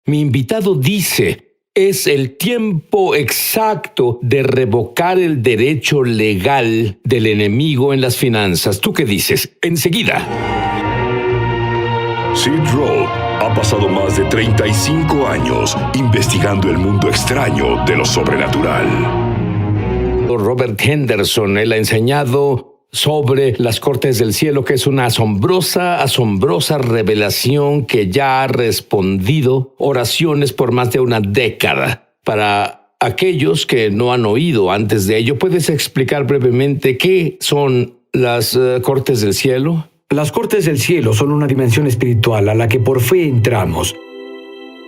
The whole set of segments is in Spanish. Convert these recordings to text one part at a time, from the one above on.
Mi invitado dice, es el tiempo exacto de revocar el derecho legal del enemigo en las finanzas. ¿Tú qué dices? Enseguida. Sid Roth ha pasado más de 35 años investigando el mundo extraño de lo sobrenatural. Robert Henderson, él ha enseñado sobre las cortes del cielo, que es una asombrosa revelación que ya ha respondido oraciones por más de una década. Para aquellos que no han oído antes de ello, ¿puedes explicar brevemente qué son las cortes del cielo? Las cortes del cielo son una dimensión espiritual a la que por fe entramos.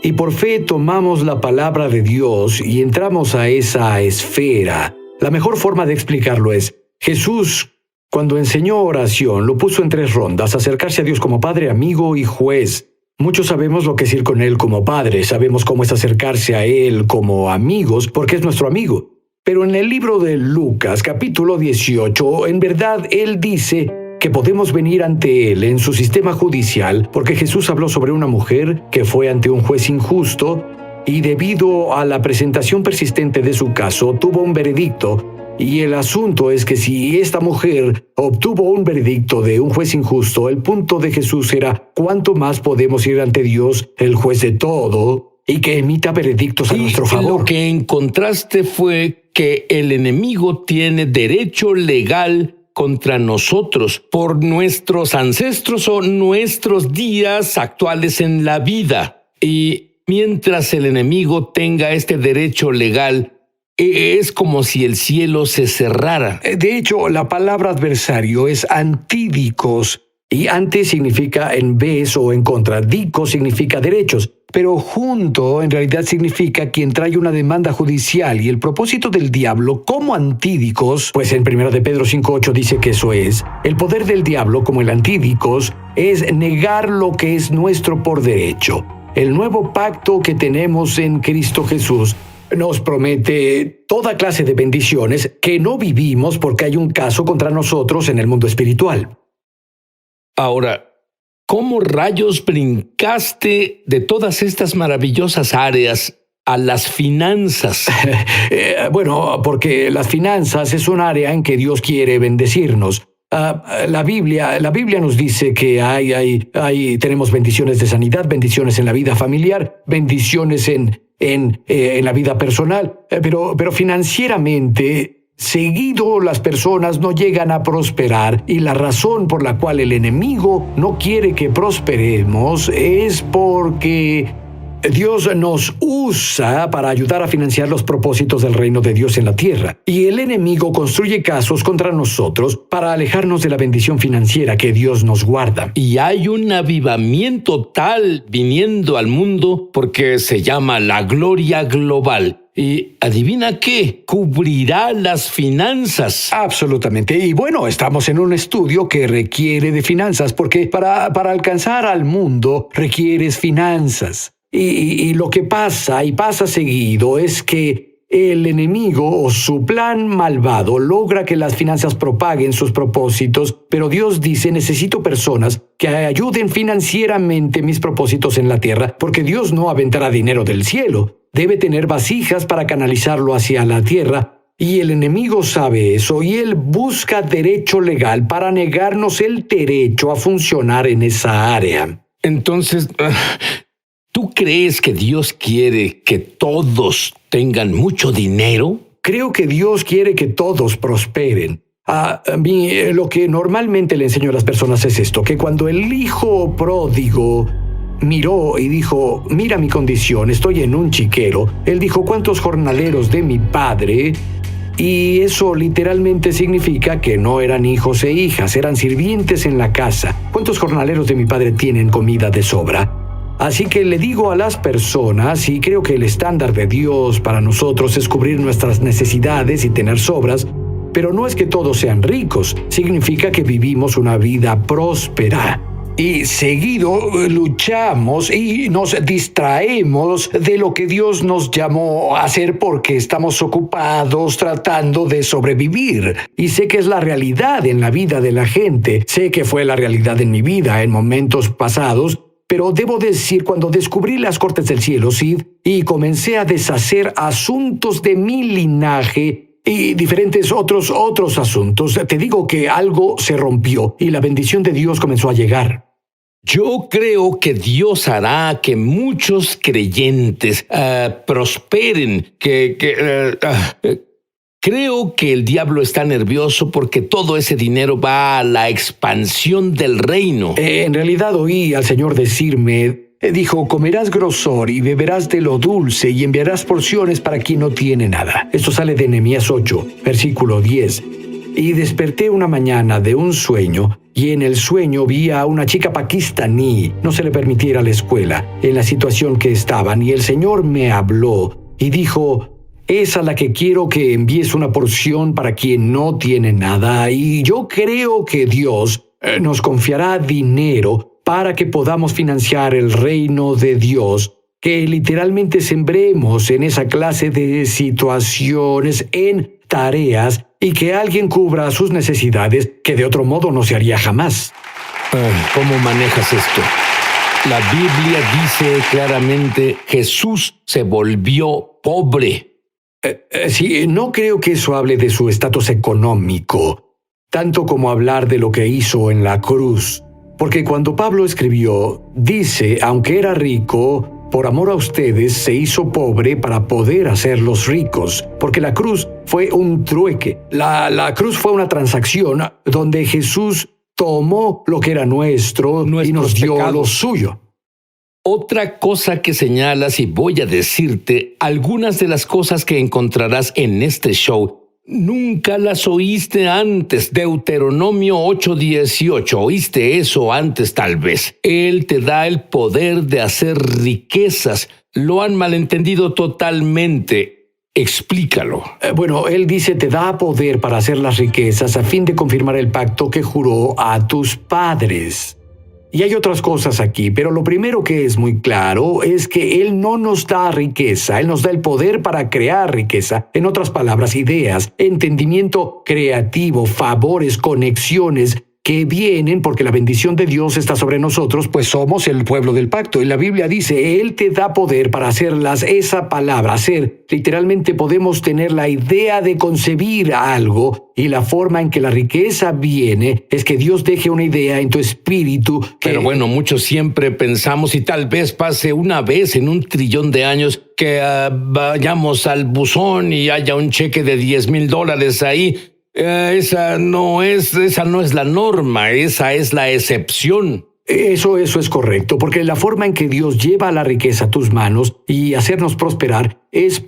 Y por fe tomamos la palabra de Dios y entramos a esa esfera. La mejor forma de explicarlo es, Jesús, cuando enseñó oración, lo puso en 3 rondas: acercarse a Dios como Padre, amigo y juez. Muchos sabemos lo que es ir con Él como Padre, sabemos cómo es acercarse a Él como amigos, porque es nuestro amigo. Pero en el libro de Lucas, capítulo 18, en verdad Él dice que podemos venir ante Él en su sistema judicial, porque Jesús habló sobre una mujer que fue ante un juez injusto y debido a la presentación persistente de su caso, tuvo un veredicto. Y el asunto es que si esta mujer obtuvo un veredicto de un juez injusto, el punto de Jesús era cuánto más podemos ir ante Dios, el juez de todo, y que emita veredictos a nuestro favor. Lo que encontraste fue que el enemigo tiene derecho legal contra nosotros por nuestros ancestros o nuestros días actuales en la vida. Y mientras el enemigo tenga este derecho legal, es como si el cielo se cerrara. De hecho, la palabra adversario es antídicos, y ante significa en vez o en contra. Dico significa derechos, pero junto en realidad significa quien trae una demanda judicial. Y el propósito del diablo como antídicos, pues en 1 de Pedro 5:8 dice que eso es, el poder del diablo como el antídicos es negar lo que es nuestro por derecho. El nuevo pacto que tenemos en Cristo Jesús nos promete toda clase de bendiciones que no vivimos porque hay un caso contra nosotros en el mundo espiritual. Ahora, ¿cómo rayos brincaste de todas estas maravillosas áreas a las finanzas? Bueno, porque las finanzas es un área en que Dios quiere bendecirnos. La Biblia nos dice que tenemos bendiciones de sanidad, bendiciones en la vida familiar, bendiciones en la vida personal, pero financieramente, seguido las personas no llegan a prosperar, y la razón por la cual el enemigo no quiere que prosperemos es porque Dios nos usa para ayudar a financiar los propósitos del reino de Dios en la tierra. Y el enemigo construye casos contra nosotros para alejarnos de la bendición financiera que Dios nos guarda. Y hay un avivamiento tal viniendo al mundo porque se llama la gloria global. Y adivina qué, cubrirá las finanzas. Absolutamente. Y bueno, estamos en un estudio que requiere de finanzas, porque para alcanzar al mundo requieres finanzas. Y lo que pasa, y pasa seguido, es que el enemigo o su plan malvado logra que las finanzas propaguen sus propósitos, pero Dios dice, necesito personas que ayuden financieramente mis propósitos en la tierra, porque Dios no aventará dinero del cielo. Debe tener vasijas para canalizarlo hacia la tierra, y el enemigo sabe eso, y él busca derecho legal para negarnos el derecho a funcionar en esa área. Entonces, ¿tú crees que Dios quiere que todos tengan mucho dinero? Creo que Dios quiere que todos prosperen. A mí, lo que normalmente le enseño a las personas es esto, que cuando el hijo pródigo miró y dijo, mira mi condición, estoy en un chiquero, él dijo, ¿cuántos jornaleros de mi padre? Y eso literalmente significa que no eran hijos e hijas, eran sirvientes en la casa. ¿Cuántos jornaleros de mi padre tienen comida de sobra? Así que le digo a las personas, y creo que el estándar de Dios para nosotros es cubrir nuestras necesidades y tener sobras, pero no es que todos sean ricos, significa que vivimos una vida próspera. Y seguido luchamos y nos distraemos de lo que Dios nos llamó a hacer porque estamos ocupados tratando de sobrevivir. Y sé que es la realidad en la vida de la gente. Sé que fue la realidad en mi vida en momentos pasados. Pero debo decir, cuando descubrí las cortes del cielo, Sid, y comencé a deshacer asuntos de mi linaje y diferentes otros asuntos, te digo que algo se rompió y la bendición de Dios comenzó a llegar. Yo creo que Dios hará que muchos creyentes prosperen, creo que el diablo está nervioso porque todo ese dinero va a la expansión del reino. En realidad oí al Señor decirme, dijo, comerás grosor y beberás de lo dulce y enviarás porciones para quien no tiene nada. Esto sale de Nehemías 8, versículo 10. Y desperté una mañana de un sueño, y en el sueño vi a una chica pakistaní. No se le permitía ir a la escuela, en la situación que estaban, y el Señor me habló y dijo, es a la que quiero que envíes una porción para quien no tiene nada, y yo creo que Dios nos confiará dinero para que podamos financiar el reino de Dios, que literalmente sembremos en esa clase de situaciones, en tareas, y que alguien cubra sus necesidades que de otro modo no se haría jamás. ¿Cómo manejas esto? La Biblia dice claramente, Jesús se volvió pobre. Sí, no creo que eso hable de su estatus económico, tanto como hablar de lo que hizo en la cruz. Porque cuando Pablo escribió, dice, aunque era rico, por amor a ustedes se hizo pobre para poder hacerlos ricos, porque la cruz fue un trueque. La cruz fue una transacción donde Jesús tomó lo que era nuestro y nos dio pecados. lo suyo. Otra cosa que señalas, y voy a decirte, algunas de las cosas que encontrarás en este show, nunca las oíste antes. Deuteronomio 8:18, ¿oíste eso antes tal vez? Él te da el poder de hacer riquezas. Lo han malentendido totalmente. Explícalo. Bueno, él dice, te da poder para hacer las riquezas a fin de confirmar el pacto que juró a tus padres. Y hay otras cosas aquí, pero lo primero que es muy claro es que Él no nos da riqueza, Él nos da el poder para crear riqueza. En otras palabras, ideas, entendimiento creativo, favores, conexiones que vienen porque la bendición de Dios está sobre nosotros, pues somos el pueblo del pacto. Y la Biblia dice, Él te da poder para hacerlas. Esa palabra, hacer, literalmente podemos tener la idea de concebir algo, y la forma en que la riqueza viene es que Dios deje una idea en tu espíritu. Pero bueno, muchos siempre pensamos, y tal vez pase una vez en un trillón de años, que vayamos al buzón y haya un cheque de $10,000 ahí. Esa no es la norma, esa es la excepción. Eso es correcto, porque la forma en que Dios lleva la riqueza a tus manos y hacernos prosperar es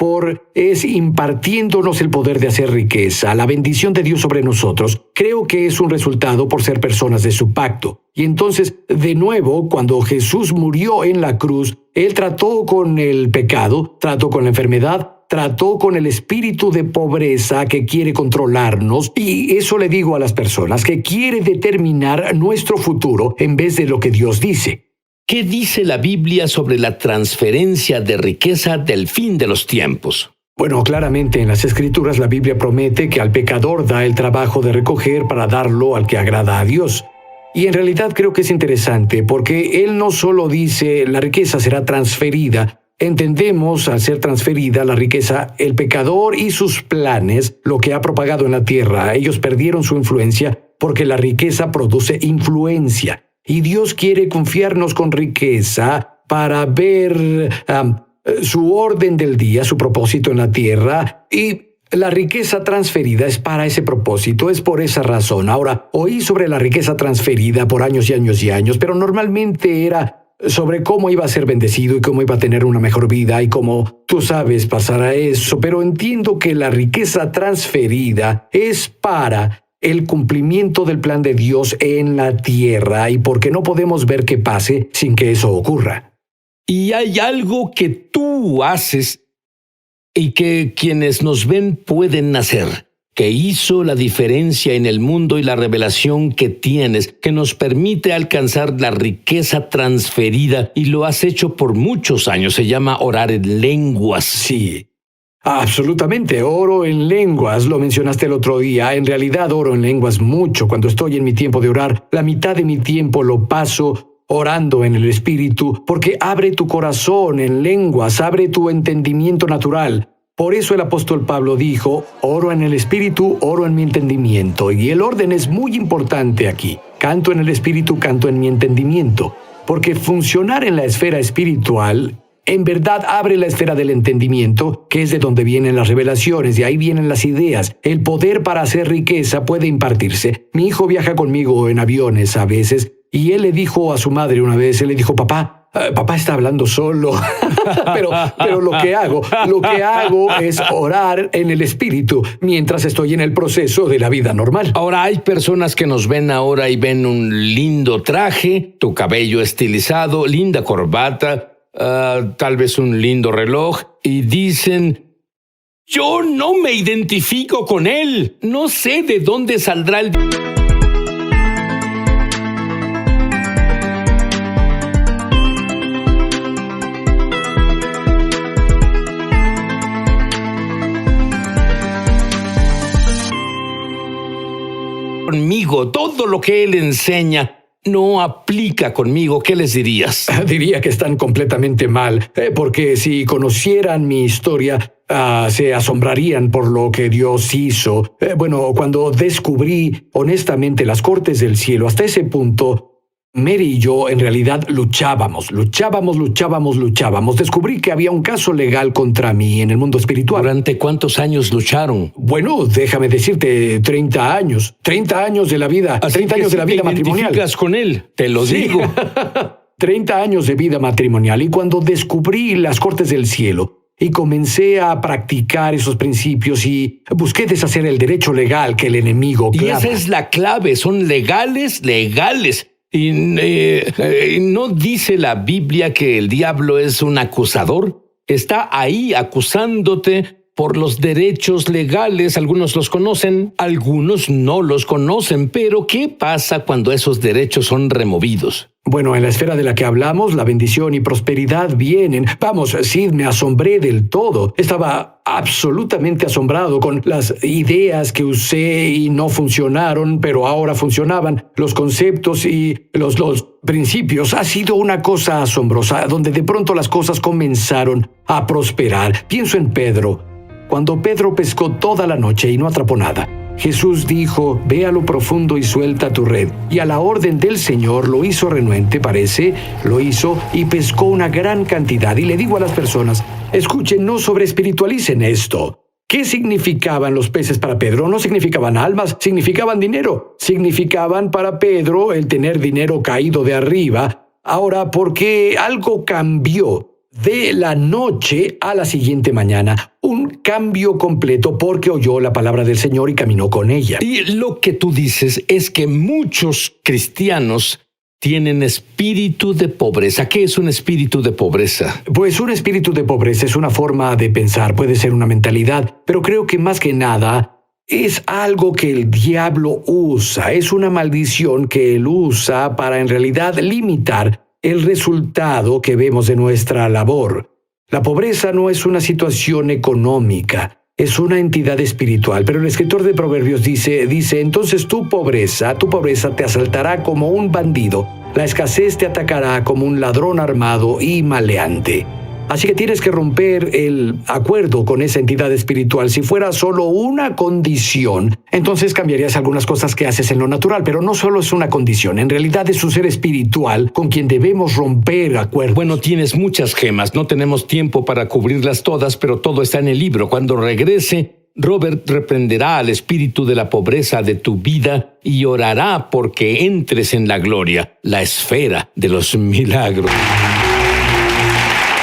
impartiéndonos el poder de hacer riqueza, la bendición de Dios sobre nosotros. Creo que es un resultado por ser personas de su pacto. Y entonces, de nuevo, cuando Jesús murió en la cruz, Él trató con el pecado, trató con la enfermedad, trató con el espíritu de pobreza que quiere controlarnos, y eso le digo a las personas, que quiere determinar nuestro futuro en vez de lo que Dios dice. ¿Qué dice la Biblia sobre la transferencia de riqueza del fin de los tiempos? Bueno, claramente en las Escrituras la Biblia promete que al pecador da el trabajo de recoger para darlo al que agrada a Dios. Y en realidad creo que es interesante porque Él no solo dice la riqueza será transferida. Entendemos, al ser transferida la riqueza, el pecador y sus planes, lo que ha propagado en la tierra. Ellos perdieron su influencia porque la riqueza produce influencia. Y Dios quiere confiarnos con riqueza para ver su orden del día, su propósito en la tierra. Y la riqueza transferida es para ese propósito, es por esa razón. Ahora, oí sobre la riqueza transferida por años y años y años, pero normalmente era sobre cómo iba a ser bendecido y cómo iba a tener una mejor vida y cómo, tú sabes, pasará eso. Pero entiendo que la riqueza transferida es para el cumplimiento del plan de Dios en la tierra, y porque no podemos ver que pase sin que eso ocurra. Y hay algo que tú haces y que quienes nos ven pueden hacer, que hizo la diferencia en el mundo, y la revelación que tienes, que nos permite alcanzar la riqueza transferida, y lo has hecho por muchos años. Se llama orar en lenguas. Sí, absolutamente. Oro en lenguas, lo mencionaste el otro día. En realidad oro en lenguas mucho. Cuando estoy en mi tiempo de orar, la mitad de mi tiempo lo paso orando en el Espíritu, porque abre tu corazón en lenguas, abre tu entendimiento natural. Por eso el apóstol Pablo dijo, oro en el Espíritu, oro en mi entendimiento. Y el orden es muy importante aquí. Canto en el Espíritu, canto en mi entendimiento. Porque funcionar en la esfera espiritual en verdad abre la esfera del entendimiento, que es de donde vienen las revelaciones, de ahí vienen las ideas. El poder para hacer riqueza puede impartirse. Mi hijo viaja conmigo en aviones a veces, y él le dijo a su madre una vez, él le dijo, papá está hablando solo. pero lo que hago es orar en el Espíritu mientras estoy en el proceso de la vida normal. Ahora, hay personas que nos ven ahora y ven un lindo traje, tu cabello estilizado, linda corbata, tal vez un lindo reloj, y dicen, yo no me identifico con él, no sé de dónde saldrá el... conmigo, todo lo que él enseña no aplica conmigo. ¿Qué les dirías? Diría que están completamente mal, porque si conocieran mi historia, se asombrarían por lo que Dios hizo. Cuando descubrí honestamente las cortes del cielo, hasta ese punto, Mary y yo en realidad luchábamos. Descubrí que había un caso legal contra mí en el mundo espiritual. ¿Durante cuántos años lucharon? Bueno, déjame decirte, 30 años. 30 años de la vida, Así 30 años de la vida matrimonial. ¿Te identificas con él? Te lo digo. 30 años de vida matrimonial. Y cuando descubrí las cortes del cielo y comencé a practicar esos principios y busqué deshacer el derecho legal que el enemigo clama. Y esa es la clave, son legales. ¿Y no dice la Biblia que el diablo es un acusador? Está ahí acusándote por los derechos legales. Algunos los conocen, algunos no los conocen. Pero ¿qué pasa cuando esos derechos son removidos? Bueno, en la esfera de la que hablamos, la bendición y prosperidad vienen. Vamos, sí, me asombré del todo. Estaba absolutamente asombrado con las ideas que usé y no funcionaron, pero ahora funcionaban. Los conceptos y los principios. Ha sido una cosa asombrosa, donde de pronto las cosas comenzaron a prosperar. Pienso en Pedro. Cuando Pedro pescó toda la noche y no atrapó nada, Jesús dijo, ve a lo profundo y suelta tu red. Y a la orden del Señor lo hizo renuente, lo hizo y pescó una gran cantidad. Y le digo a las personas, escuchen, no sobreespiritualicen esto. ¿Qué significaban los peces para Pedro? No significaban almas, significaban dinero. Significaban para Pedro el tener dinero caído de arriba. Ahora, porque algo cambió de la noche a la siguiente mañana, un cambio completo porque oyó la palabra del Señor y caminó con ella. Y lo que tú dices es que muchos cristianos tienen espíritu de pobreza. ¿Qué es un espíritu de pobreza? Pues un espíritu de pobreza es una forma de pensar, puede ser una mentalidad, pero creo que más que nada es algo que el diablo usa, es una maldición que él usa para en realidad limitar el resultado que vemos de nuestra labor. La pobreza no es una situación económica, es una entidad espiritual, pero el escritor de Proverbios dice, entonces tu pobreza te asaltará como un bandido, la escasez te atacará como un ladrón armado y maleante. Así que tienes que romper el acuerdo con esa entidad espiritual. Si fuera solo una condición, entonces cambiarías algunas cosas que haces en lo natural, pero no solo es una condición, en realidad es un ser espiritual con quien debemos romper acuerdos. Bueno, tienes muchas gemas, no tenemos tiempo para cubrirlas todas, pero todo está en el libro. Cuando regrese, Robert reprenderá al espíritu de la pobreza de tu vida y orará porque entres en la gloria, la esfera de los milagros.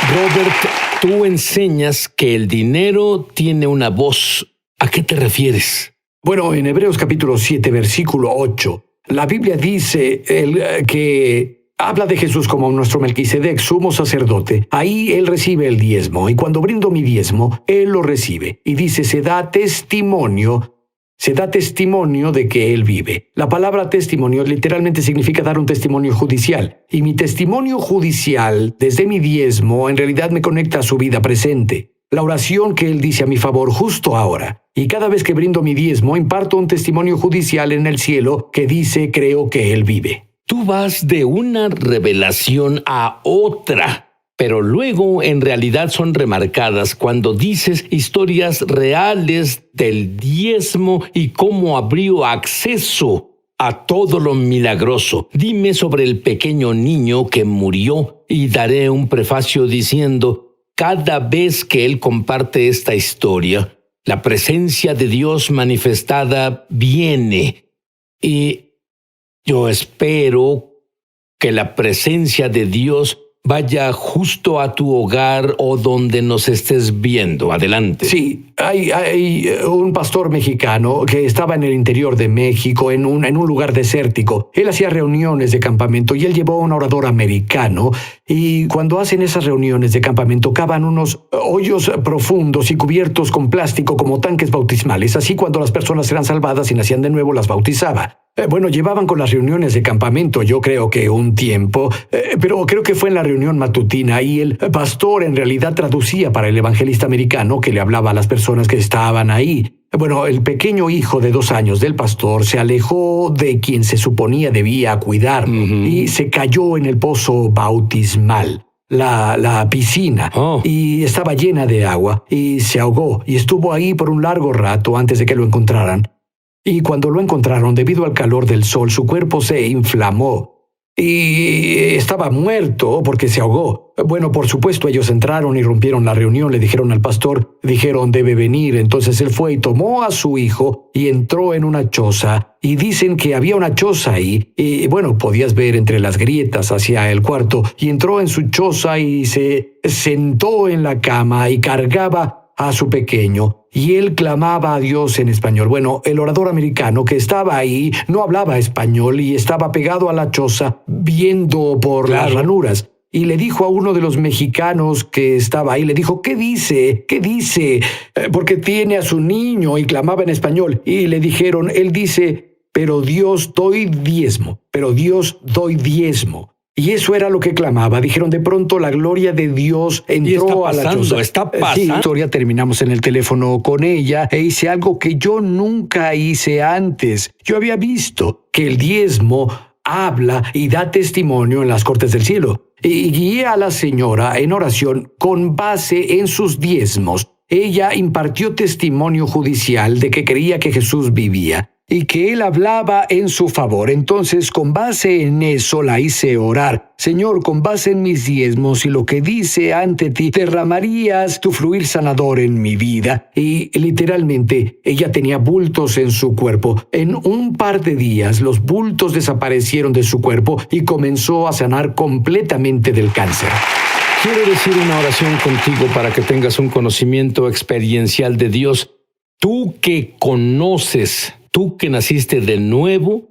Robert, tú enseñas que el dinero tiene una voz. ¿A qué te refieres? Bueno, en Hebreos capítulo 7, versículo 8, la Biblia dice que habla de Jesús como nuestro Melquisedec, sumo sacerdote. Ahí él recibe el diezmo, y cuando brindo mi diezmo, él lo recibe. Y dice, se da testimonio de que él vive. La palabra testimonio literalmente significa dar un testimonio judicial. Y mi testimonio judicial, desde mi diezmo, en realidad me conecta a su vida presente. La oración que él dice a mi favor justo ahora. Y cada vez que brindo mi diezmo, imparto un testimonio judicial en el cielo que dice, creo que él vive. Tú vas de una revelación a otra, pero luego en realidad son remarcadas cuando dices historias reales del diezmo y cómo abrió acceso a todo lo milagroso. Dime sobre el pequeño niño que murió y daré un prefacio diciendo, cada vez que él comparte esta historia, la presencia de Dios manifestada viene y yo espero que la presencia de Dios vaya justo a tu hogar o donde nos estés viendo. Adelante. Sí, hay un pastor mexicano que estaba en el interior de México, en un lugar desértico. Él hacía reuniones de campamento y él llevó a un orador americano. Y cuando hacen esas reuniones de campamento, cavan unos hoyos profundos y cubiertos con plástico como tanques bautismales. Así cuando las personas eran salvadas y nacían de nuevo, las bautizaba. Llevaban con las reuniones de campamento, yo creo que un tiempo, pero creo que fue en la reunión matutina y el pastor en realidad traducía para el evangelista americano que le hablaba a las personas que estaban ahí. El pequeño hijo de 2 años del pastor se alejó de quien se suponía debía cuidar y se cayó en el pozo bautismal. La piscina, y estaba llena de agua y se ahogó y estuvo ahí por un largo rato antes de que lo encontraran. Y cuando lo encontraron, debido al calor del sol, su cuerpo se inflamó y estaba muerto porque se ahogó. Por supuesto, ellos entraron y rompieron la reunión, le dijeron al pastor, dijeron, debe venir. Entonces él fue y tomó a su hijo y entró en una choza. Y dicen que había una choza ahí. Y podías ver entre las grietas hacia el cuarto. Y entró en su choza y se sentó en la cama y cargaba a su pequeño, y él clamaba a Dios en español. El orador americano que estaba ahí no hablaba español y estaba pegado a la choza viendo por las ranuras. Y le dijo a uno de los mexicanos que estaba ahí, le dijo, ¿qué dice? ¿Qué dice? Porque tiene a su niño, y clamaba en español. Y le dijeron, él dice, pero Dios doy diezmo, pero Dios doy diezmo. Y eso era lo que clamaba. Dijeron, de pronto la gloria de Dios entró a la choza. Está pasando. Sí, historia, terminamos en el teléfono con ella e hice algo que yo nunca hice antes. Yo había visto que el diezmo habla y da testimonio en las cortes del cielo. Y guié a la señora en oración con base en sus diezmos. Ella impartió testimonio judicial de que creía que Jesús vivía y que él hablaba en su favor. Entonces, con base en eso, la hice orar. Señor, con base en mis diezmos y lo que dice ante ti, derramarías tu fluir sanador en mi vida. Y literalmente, ella tenía bultos en su cuerpo. En un par de días, los bultos desaparecieron de su cuerpo y comenzó a sanar completamente del cáncer. Quiero decir una oración contigo para que tengas un conocimiento experiencial de Dios. Tú que conoces, tú que naciste de nuevo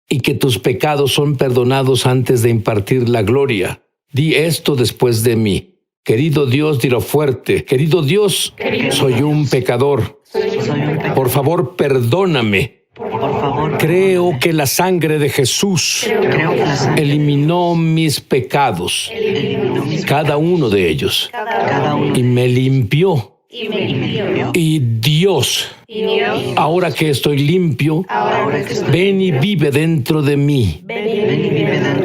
y que tus pecados son perdonados antes de impartir la gloria. Di esto después de mí. Querido Dios, dilo fuerte. Querido Dios, soy un pecador. Por favor, perdóname. Creo que la sangre de Jesús eliminó mis pecados, cada uno de ellos, y me limpió. Y Dios, ahora que estoy limpio, ven y vive dentro de mí.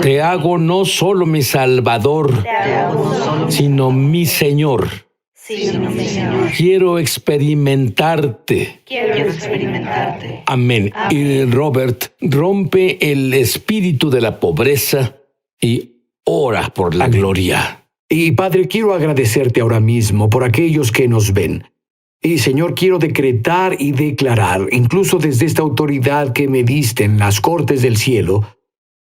Te hago no solo mi Salvador, sino mi Señor. Quiero experimentarte. Amén. Y Robert, rompe el espíritu de la pobreza y ora por la gloria. Y Padre, quiero agradecerte ahora mismo por aquellos que nos ven. Y Señor, quiero decretar y declarar, incluso desde esta autoridad que me diste en las cortes del cielo,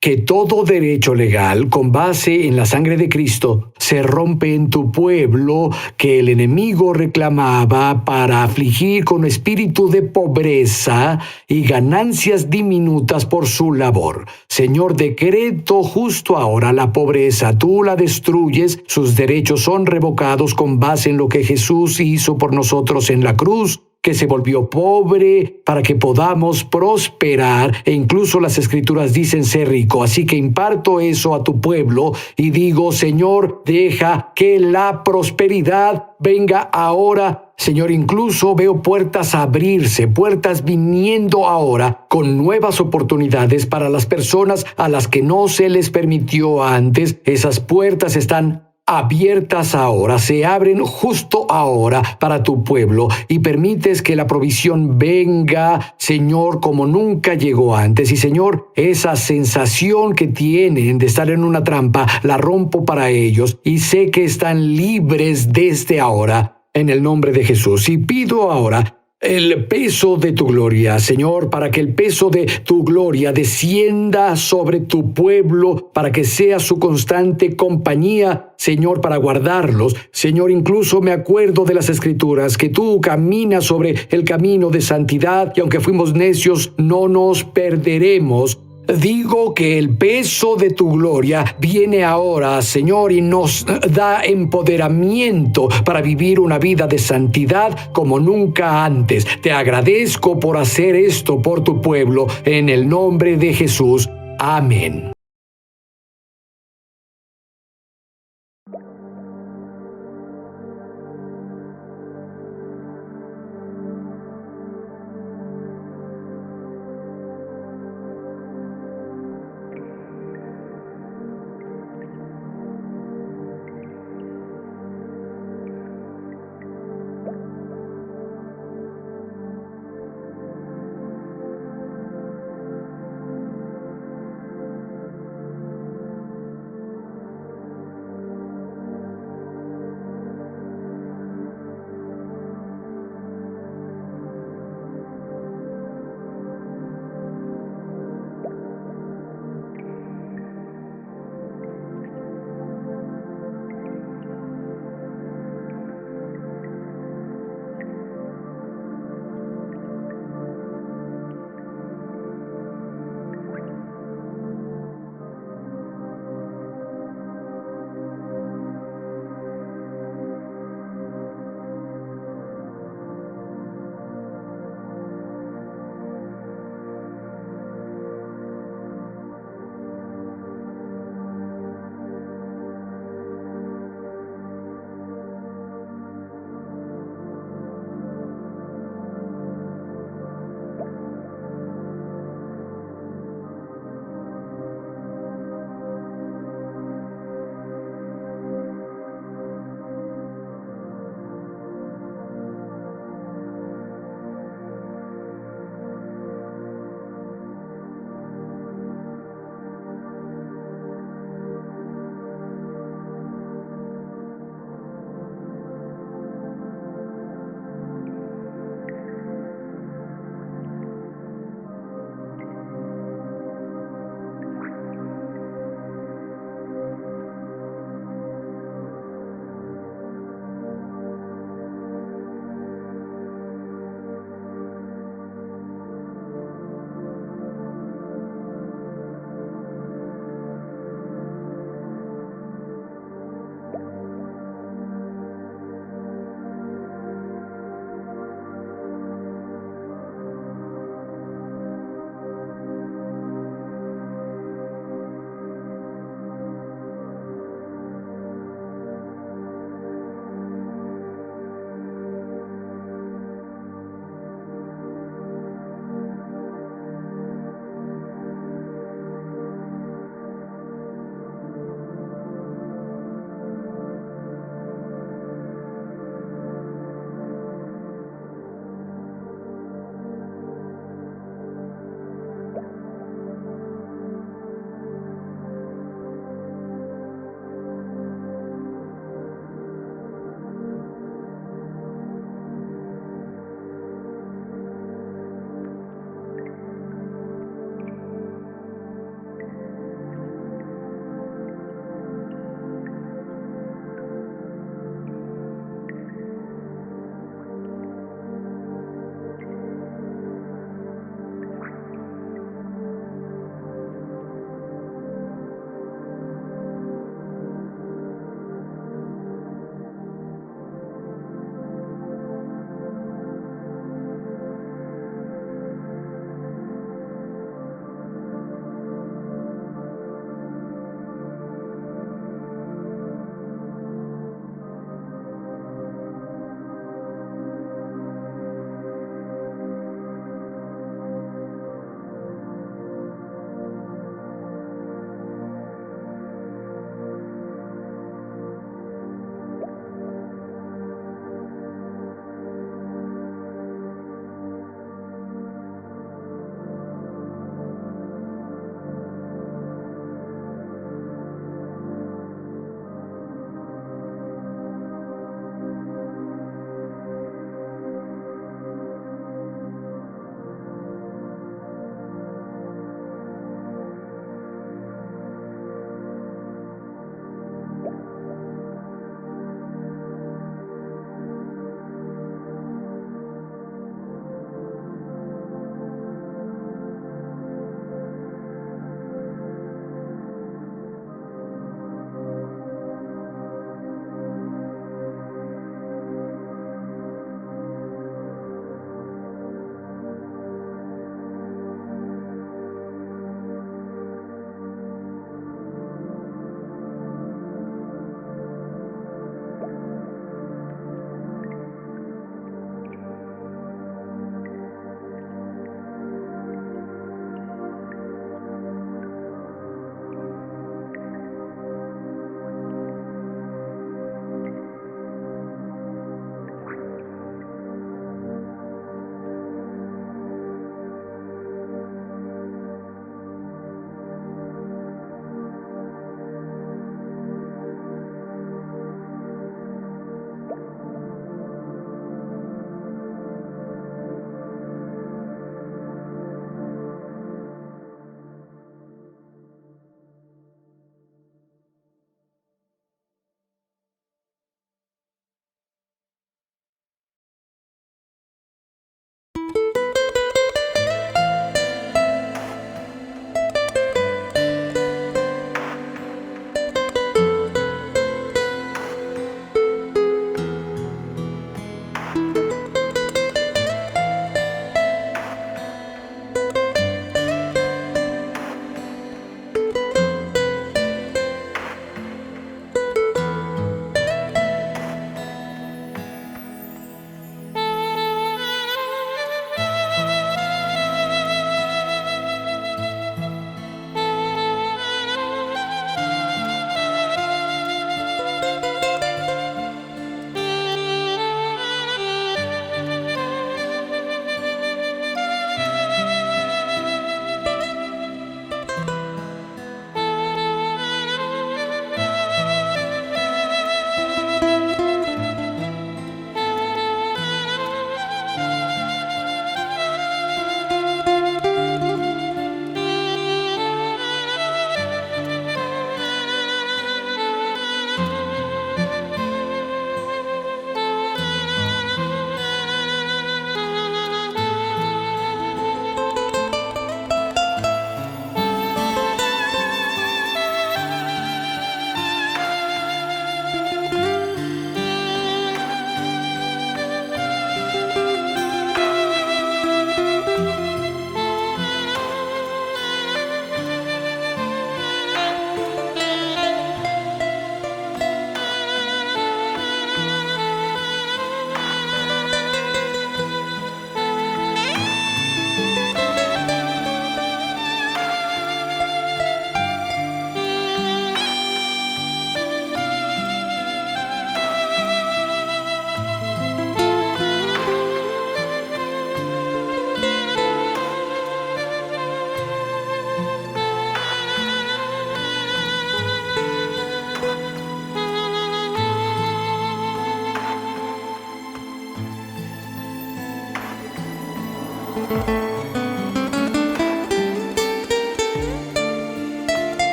que todo derecho legal con base en la sangre de Cristo se rompe en tu pueblo, que el enemigo reclamaba para afligir con espíritu de pobreza y ganancias diminutas por su labor. Señor, decreto justo ahora la pobreza, tú la destruyes, sus derechos son revocados con base en lo que Jesús hizo por nosotros en la cruz. que se volvió pobre para que podamos prosperar, e incluso las Escrituras dicen ser rico. Así que imparto eso a tu pueblo y digo, Señor, deja que la prosperidad venga ahora. Señor, incluso veo puertas abrirse, puertas viniendo ahora con nuevas oportunidades para las personas a las que no se les permitió antes. Esas puertas están abiertas ahora, se abren justo ahora para tu pueblo, y permites que la provisión venga, Señor, como nunca llegó antes. Y Señor, esa sensación que tienen de estar en una trampa, la rompo para ellos y sé que están libres desde ahora, en el nombre de Jesús. Y pido ahora el peso de tu gloria, Señor, para que el peso de tu gloria descienda sobre tu pueblo, para que sea su constante compañía, Señor, para guardarlos. Señor, incluso me acuerdo de las Escrituras, que tú caminas sobre el camino de santidad, y aunque fuimos necios, no nos perderemos. Digo que el peso de tu gloria viene ahora, Señor, y nos da empoderamiento para vivir una vida de santidad como nunca antes. Te agradezco por hacer esto por tu pueblo, en el nombre de Jesús. Amén.